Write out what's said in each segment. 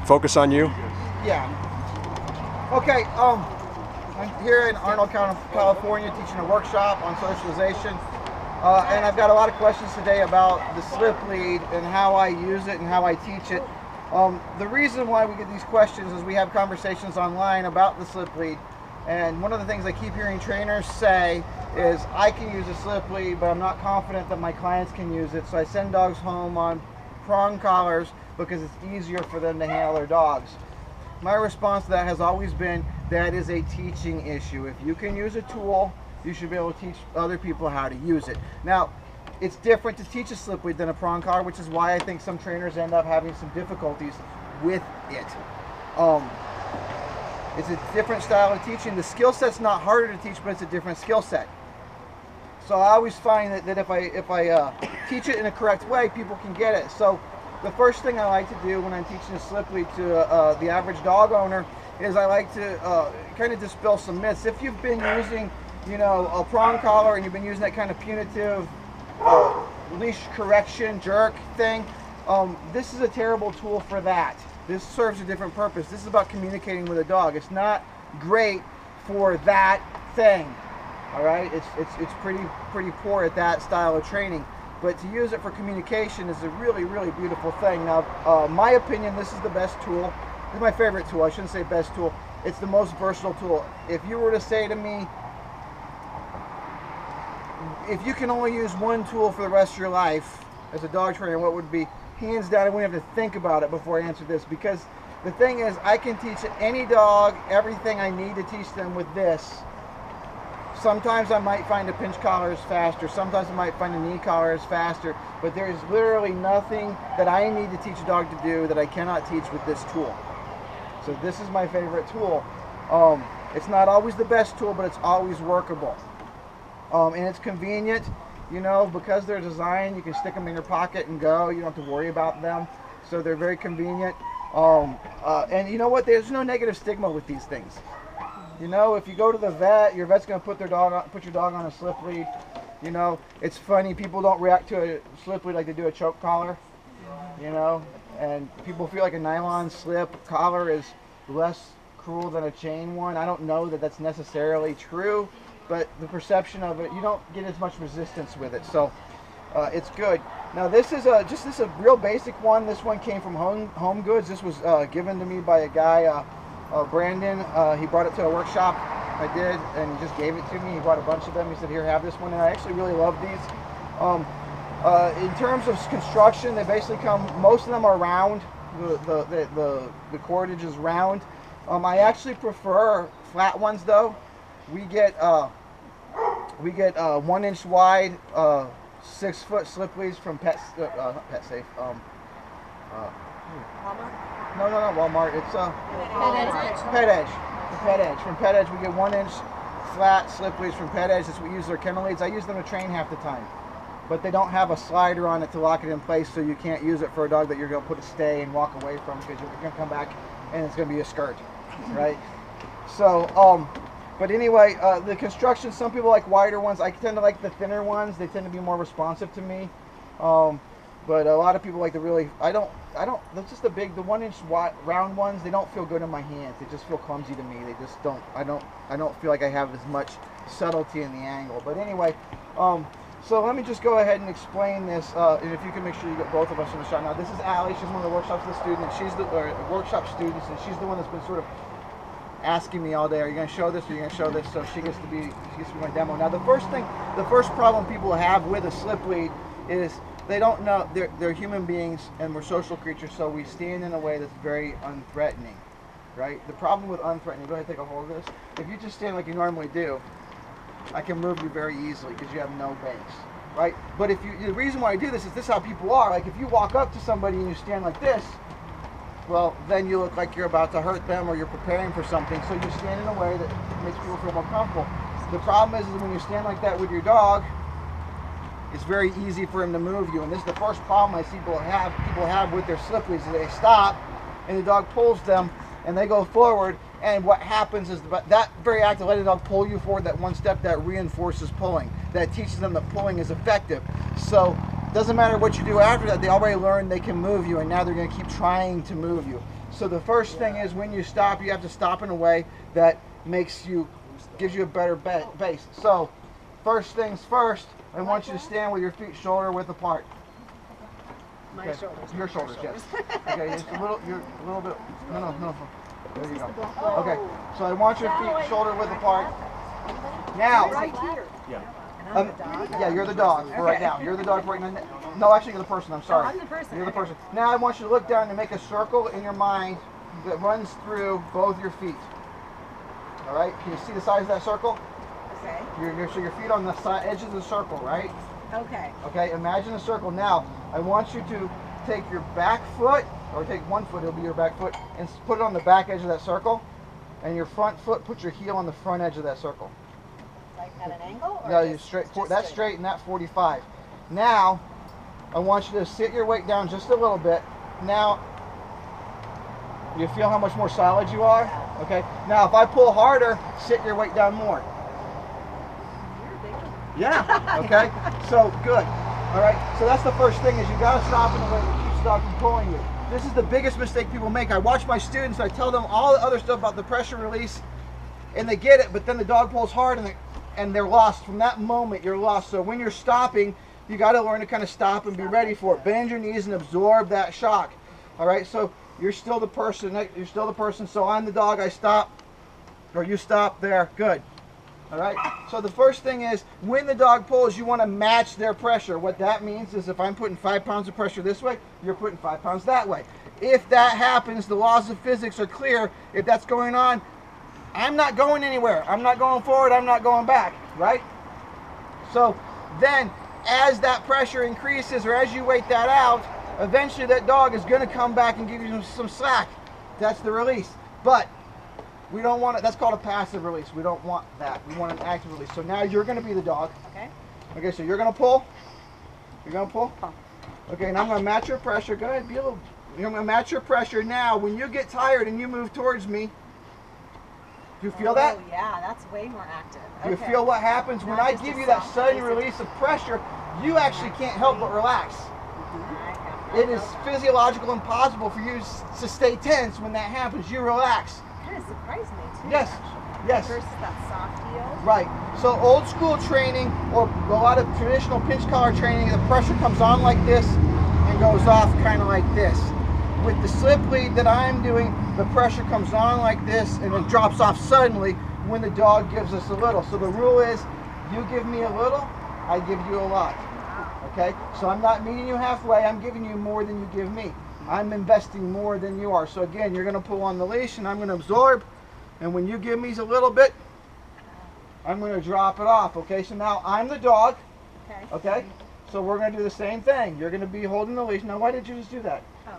focus on you. Yeah. Okay. I'm here in Arnold, California, teaching a workshop on socialization, and I've got a lot of questions today about the slip lead and how I use it and how I teach it. The reason why we get these questions is we have conversations online about the slip lead, and one of the things I keep hearing trainers say is, I can use a slip lead, but I'm not confident that my clients can use it, so I send dogs home on prong collars because it's easier for them to handle their dogs. My response to that has always been, that is a teaching issue. If you can use a tool, you should be able to teach other people how to use it. Now, it's different to teach a slip lead than a prong collar, which is why I think some trainers end up having some difficulties with it. It's a different style of teaching. The skill set's not harder to teach, but it's a different skill set. So I always find that if I teach it in a correct way, people can get it. So the first thing I like to do when I'm teaching a slip lead to the average dog owner is I like to kind of dispel some myths. If you've been using, a prong collar and you've been using that kind of punitive leash correction jerk thing, this is a terrible tool for that. This serves a different purpose. This is about communicating with a dog. It's not great for that thing. All right, it's pretty poor at that style of training. But to use it for communication is a really, really beautiful thing. Now, my opinion, this is the best tool. This is my favorite tool. I shouldn't say best tool. It's the most versatile tool. If you were to say to me, if you can only use one tool for the rest of your life as a dog trainer, what would it be? Hands down, I wouldn't have to think about it before I answer this, because the thing is, I can teach any dog everything I need to teach them with this. Sometimes I might find a pinch collar is faster, sometimes I might find a knee collar is faster, but there is literally nothing that I need to teach a dog to do that I cannot teach with this tool. So this is my favorite tool. It's not always the best tool, but it's always workable. And it's convenient, because they're designed, you can stick them in your pocket and go. You don't have to worry about them. So they're very convenient. And you know what? There's no negative stigma with these things. If you go to the vet, your vet's going to put your dog on a slip lead. It's funny, people don't react to a slip lead like they do a choke collar. And people feel like a nylon slip collar is less cruel than a chain one. I don't know that that's necessarily true, but the perception of it, you don't get as much resistance with it, so it's good. Now this is a real basic one. This one came from Home Goods. This was given to me by a guy, Brandon. He brought it to a workshop I did, and he just gave it to me. He brought a bunch of them. He said, here, have this one, and I actually really love these. In terms of construction, they basically come, most of them are round. The cordage is round. I actually prefer flat ones though. We get 1 inch wide, 6 foot slip leads from Pet Safe. Walmart? No, Walmart. It's Pet Edge. From Pet Edge, we get 1 inch flat slip leads from Pet Edge. That's what we use their kennel leads. I use them to train half the time, but they don't have a slider on it to lock it in place, so you can't use it for a dog that you're going to put a stay and walk away from, because you're going to come back and it's going to be a skirt, right? So, but anyway, the construction, some people like wider ones. I tend to like the thinner ones. They tend to be more responsive to me. But a lot of people like the really, that's just the 1 inch wide, round ones. They don't feel good in my hands. They just feel clumsy to me. They just don't, I don't feel like I have as much subtlety in the angle. But anyway, so let me just go ahead and explain this, and if you can make sure you get both of us in the shot. Now this is Allie. She's one of the workshop students. She's the workshop students, and she's the one that's been sort of asking me all day, are you going to show this, or are you going to show this? So she gets to be my demo. Now the first problem people have with a slip lead is they don't know, they're human beings and we're social creatures, so we stand in a way that's very unthreatening, right? The problem with unthreatening, go ahead and take a hold of this. If you just stand like you normally do, I can move you very easily because you have no base, right? But the reason why I do this is how people are. Like if you walk up to somebody and you stand like this, well, then you look like you're about to hurt them or you're preparing for something. So you stand in a way that makes people feel more comfortable. The problem is when you stand like that with your dog, it's very easy for him to move you. And this is the first problem I see people have with their slip leads. They stop and the dog pulls them and they go forward. And what happens is that very act of letting the dog pull you forward, that one step, that reinforces pulling. That teaches them that pulling is effective. So it doesn't matter what you do after that, they already learned they can move you, and now they're going to keep trying to move you. So the first thing is when you stop, you have to stop in a way that gives you a better base. So first things first, I want you to stand with your feet shoulder width apart. My shoulders. Your shoulders, yes. Okay, just you're a little bit, no. There you go. Okay, so I want your feet shoulder width apart. Now, Right here. yeah, you're the dog for right now. You're the dog for right now. No, actually, you're the person. I'm sorry. Oh, I'm the person. You're the person. Now I want you to look down and make a circle in your mind that runs through both your feet. All right? Can you see the size of that circle? Okay. So your feet on the edge of the circle, right? Okay. Okay. Imagine a circle. Now I want you to take your back foot, or take one foot. It'll be your back foot, and put it on the back edge of that circle, and your front foot. Put your heel on the front edge of that circle. Like at an angle? Or No, you're straight. That's straight and that 45. Now, I want you to sit your weight down just a little bit. Now, you feel how much more solid you are? Okay. Now, if I pull harder, sit your weight down more. You're bigger. Yeah. Okay. So good. All right. So that's the first thing is you got to stop in a way that keeps the dog from pulling you. This is the biggest mistake people make. I watch my students. I tell them all the other stuff about the pressure release, and they get it. But then the dog pulls hard, and they're lost. From that moment, you're lost. So when you're stopping, you got to learn to kind of stop and be ready for it. Bend your knees and absorb that shock. All right. So you're still the person. You're still the person. So I'm the dog. I stop, or you stop there. Good. All right. So the first thing is when the dog pulls, you want to match their pressure. What that means is if I'm putting 5 pounds of pressure this way, you're putting 5 pounds that way. If that happens, the laws of physics are clear. If that's going on, I'm not going anywhere. I'm not going forward. I'm not going back. Right? So then as that pressure increases, or as you wait that out, eventually that dog is going to come back and give you some slack. That's the release. But we don't want it. That's called a passive release. We don't want that. We want an active release. So now you're going to be the dog. Okay. Okay, so you're going to pull. You're going to pull. Okay, and I'm going to match your pressure. Go ahead. You're going to match your pressure. Now, when you get tired and you move towards me, do you feel that? Oh, yeah, that's way more active. Do you feel what happens when I give you that sudden release of pressure? You actually can't help but relax. It is physiological impossible for you to stay tense when that happens. You relax. Kind of surprised me too. Yes. Actually. Yes. Versus that soft heel. Right. So old school training, or a lot of traditional pinch collar training, the pressure comes on like this and goes off kind of like this. With the slip lead that I'm doing, the pressure comes on like this and then drops off suddenly when the dog gives us a little. So the rule is, you give me a little, I give you a lot. Okay? So I'm not meeting you halfway, I'm giving you more than you give me. I'm investing more than you are. So again, you're going to pull on the leash and I'm going to absorb. And when you give me a little bit, I'm going to drop it off. Okay, so now I'm the dog. Okay? So we're going to do the same thing. You're going to be holding the leash. Now, why did you just do that? Oh.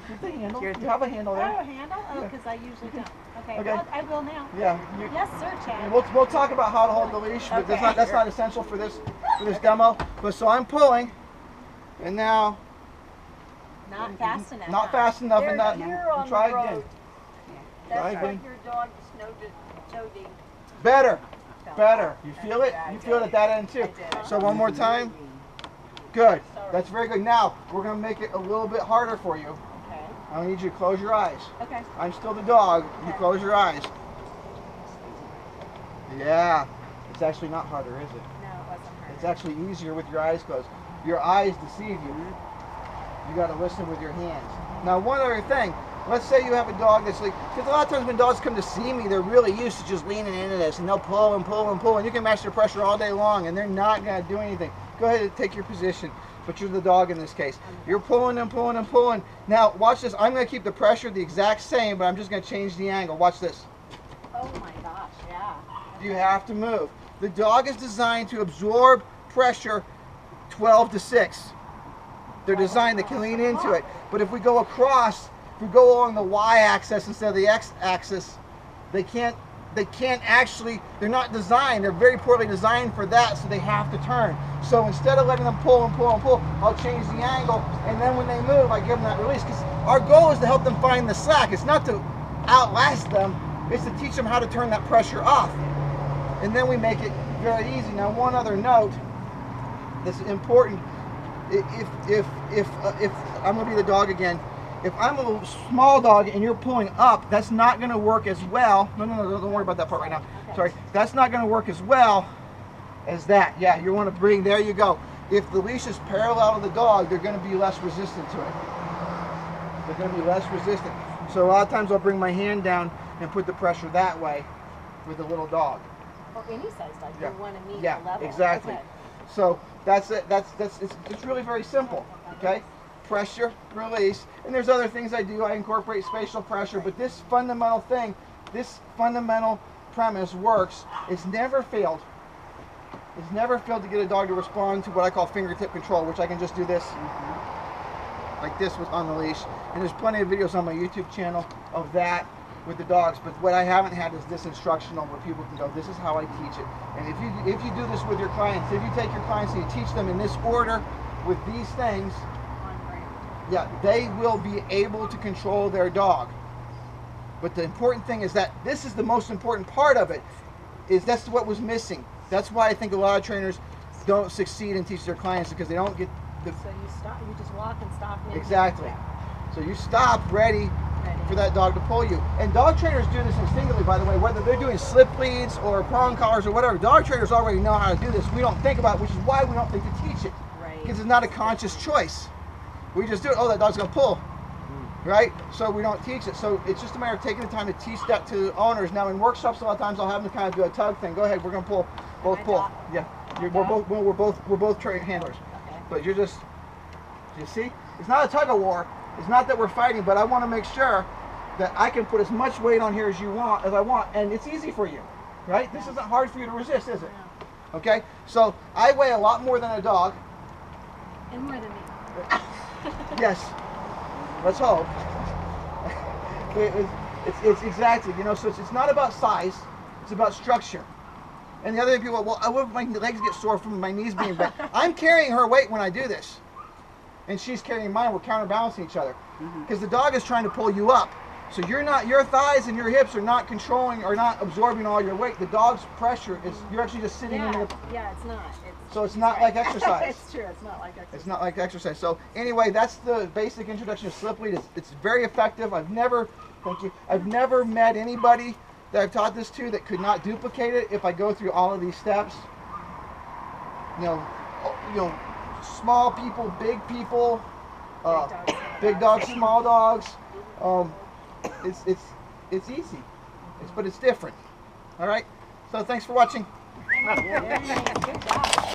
Keep the handle. You have a handle there. Oh, a handle? Oh, because I usually don't. Okay, Okay. well, I will now. Yeah. Yes, sir, Chad. We'll talk about how to hold the leash, but Okay. that's not essential for this demo. But so I'm pulling, and now Not fast enough. not fast enough, and not. You're on Try the road. again. That's Try what again. your dog snowed deep. Better. Better. You feel it? You feel it at that end too. So one more time. Good. That's very good. Now we're going to make it a little bit harder for you. Okay. I need you to close your eyes. Okay. I'm still the dog. You close your eyes. Yeah. It's actually not harder, is it? No, it wasn't hard. It's actually easier with your eyes closed. Your eyes deceive you. You got to listen with your hands. Now, one other thing. Let's say you have a dog that's like, because a lot of times when dogs come to see me, they're really used to just leaning into this, and they'll pull and pull and pull, and you can match their pressure all day long, and they're not going to do anything. Go ahead and take your position, but you're the dog in this case. You're pulling and pulling and pulling. Now, watch this. I'm going to keep the pressure the exact same, but I'm just going to change the angle. Watch this. Oh my gosh, yeah. You have to move. The dog is designed to absorb pressure 12 to 6. They're designed, they can lean into it. But if we go across, if we go along the y-axis instead of the x-axis, they can't actually, they're not designed, they're very poorly designed for that, so they have to turn. So instead of letting them pull and pull and pull, I'll change the angle, and then when they move, I give them that release. Because our goal is to help them find the slack. It's not to outlast them, it's to teach them how to turn that pressure off. And then we make it very easy. Now, one other note that's important, if I'm going to be the dog again, If I'm a small dog and you're pulling up, that's not going to work as well. No, don't worry about that part right now. Okay. Sorry. That's not going to work as well as that. Yeah, you want to bring, there you go. If the leash is parallel to the dog, they're going to be less resistant to it. They're going to be less resistant. So a lot of times I'll bring my hand down and put the pressure that way with the little dog. Or any size dog, Yeah. you want to meet Yeah, the level. exactly. Okay. So that's it. It's really very simple. Okay, pressure, release, and there's other things I do. I incorporate spatial pressure, but this fundamental thing, this fundamental premise works. It's never failed. It's never failed to get a dog to respond to what I call fingertip control, which I can just do this, like this was on the leash. And there's plenty of videos on my YouTube channel of that with the dogs. But what I haven't had is this instructional where people can go, this is how I teach it. And if you do this with your clients, if you take your clients and you teach them in this order with these things, On brand. yeah, they will be able to control their dog. But the important thing is that this is the most important part of it, is that's what was missing. That's why I think a lot of trainers don't succeed and teach their clients, because they don't get the... So you stop, you just walk and stop. And Exactly. Yeah. So you stop ready for that dog to pull you. And dog trainers do this instinctively, by the way, whether they're doing slip leads or prong collars or whatever. Dog trainers already know how to do this. We don't think about it, which is why we don't think to teach it. Right. Because it's not a conscious choice. We just do it. Oh, that dog's going to pull. Right? So we don't teach it. So it's just a matter of taking the time to teach that to owners. Now in workshops, a lot of times I'll have them kind of do a tug thing. Go ahead, we're going to pull. Both I pull. dog? Yeah. I We're dog? both trained handlers. Okay. But you're just, you see? It's not a tug of war. It's not that we're fighting, but I want to make sure that I can put as much weight on here as I want, and it's easy for you, right? This isn't hard for you to resist, is it? No. Okay? So I weigh a lot more than a dog. And more than me. Yes. Let's hope. It's exactly, you know, so it's not about size, it's about structure. And the other people, well, my legs get sore from my knees being bent. I'm carrying her weight when I do this. And she's carrying mine. We're counterbalancing each other. Because the dog is trying to pull you up. So your thighs and your hips are not controlling or not absorbing all your weight. The dog's pressure is, you're actually just sitting in the... Yeah, it's not. So it's not like exercise. It's true, it's not like exercise. It's not like exercise. So anyway, that's the basic introduction to slip lead. It's very effective. I've never met anybody that I've taught this to that could not duplicate it if I go through all of these steps. You know, small people, big people, big dogs, small dogs. It's easy, but it's different. All right. So thanks for watching. Good job.